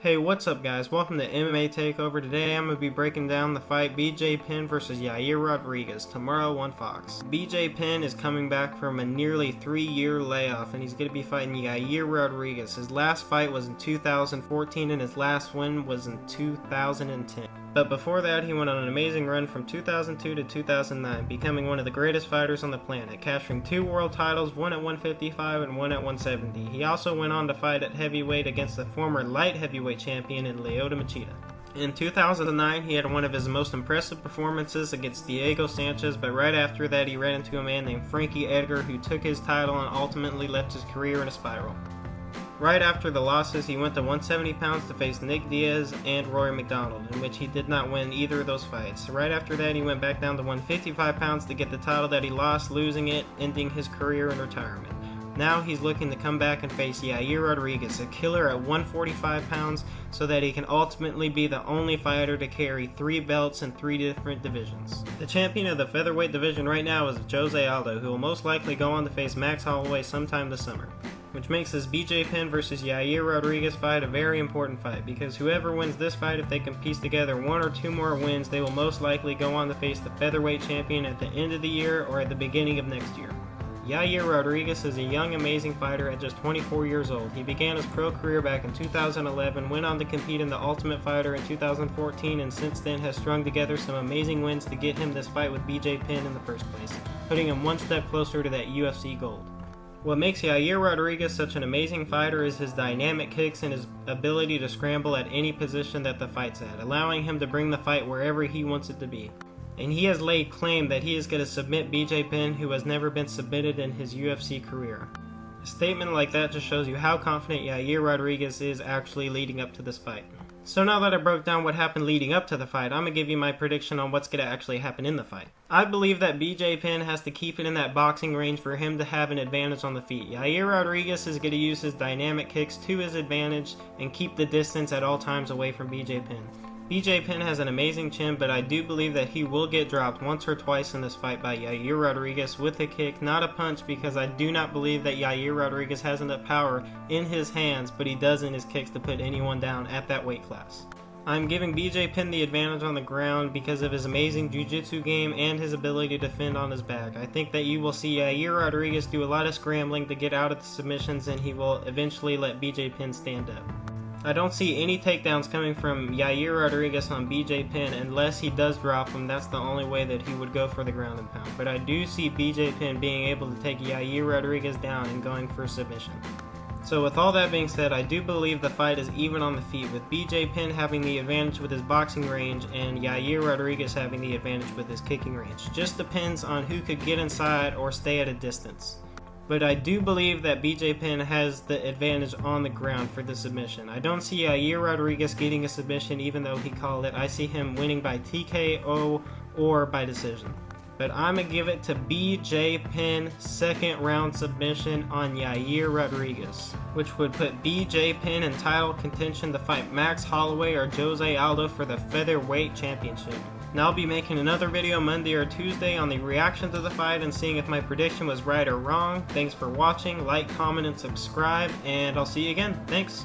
Hey, what's up guys? Welcome to MMA Takeover. Today I'm going to be breaking down the fight Penn versus Yair Rodriguez tomorrow on Fox. Penn is coming back from a nearly 3-year layoff and he's going to be fighting Yair Rodriguez. His last fight was in 2014 and his last win was in 2010. But before that, he went on an amazing run from 2002 to 2009, becoming one of the greatest fighters on the planet, capturing 2 world titles, one at 155 and one at 170. He also went on to fight at heavyweight against the former light heavyweight champion in Lyoto Machida. In 2009, he had one of his most impressive performances against Diego Sanchez, but right after that he ran into a man named Frankie Edgar who took his title and ultimately left his career in a spiral. Right after the losses, he went to 170 pounds to face Nick Diaz and Rory McDonald, in which he did not win either of those fights. Right after that, he went back down to 155 pounds to get the title that he lost, losing it, ending his career in retirement. Now he's looking to come back and face Yair Rodriguez, a killer at 145 pounds, so that he can ultimately be the only fighter to carry 3 belts in 3 different divisions. The champion of the featherweight division right now is Jose Aldo, who will most likely go on to face Max Holloway sometime this summer, which makes this Penn versus Yair Rodriguez fight a very important fight, because whoever wins this fight, if they can piece together 1 or 2 more wins, they will most likely go on to face the featherweight champion at the end of the year or at the beginning of next year. Yair Rodriguez is a young, amazing fighter at just 24 years old. He began his pro career back in 2011, went on to compete in the Ultimate Fighter in 2014, and since then has strung together some amazing wins to get him this fight with Penn in the first place, putting him one step closer to that UFC gold. What makes Yair Rodriguez such an amazing fighter is his dynamic kicks and his ability to scramble at any position that the fight's at, allowing him to bring the fight wherever he wants it to be. And he has laid claim that he is going to submit Penn, who has never been submitted in his UFC career. A statement like that just shows you how confident Yair Rodriguez is actually leading up to this fight. So now that I broke down what happened leading up to the fight, I'm going to give you my prediction on what's going to actually happen in the fight. I believe that Penn has to keep it in that boxing range for him to have an advantage on the feet. Yair Rodriguez is going to use his dynamic kicks to his advantage and keep the distance at all times away from Penn. Penn has an amazing chin, but I do believe that he will get dropped once or twice in this fight by Yair Rodriguez with a kick, not a punch, because I do not believe that Yair Rodriguez has enough power in his hands, but he does in his kicks to put anyone down at that weight class. I'm giving Penn the advantage on the ground because of his amazing jiu-jitsu game and his ability to defend on his back. I think that you will see Yair Rodriguez do a lot of scrambling to get out of the submissions, and he will eventually let Penn stand up. I don't see any takedowns coming from Yair Rodriguez on Penn unless he does drop him. That's the only way that he would go for the ground and pound. But I do see Penn being able to take Yair Rodriguez down and going for submission. So with all that being said, I do believe the fight is even on the feet, with Penn having the advantage with his boxing range and Yair Rodriguez having the advantage with his kicking range. Just depends on who could get inside or stay at a distance. But I do believe that Penn has the advantage on the ground for the submission. I don't see Yair Rodriguez getting a submission even though he called it. I see him winning by TKO or by decision. But I'm going to give it to Penn, second round submission on Yair Rodriguez, which would put Penn in title contention to fight Max Holloway or Jose Aldo for the featherweight championship. Now I'll be making another video Monday or Tuesday on the reaction to the fight and seeing if my prediction was right or wrong. Thanks for watching, like, comment, and subscribe, and I'll see you again. Thanks.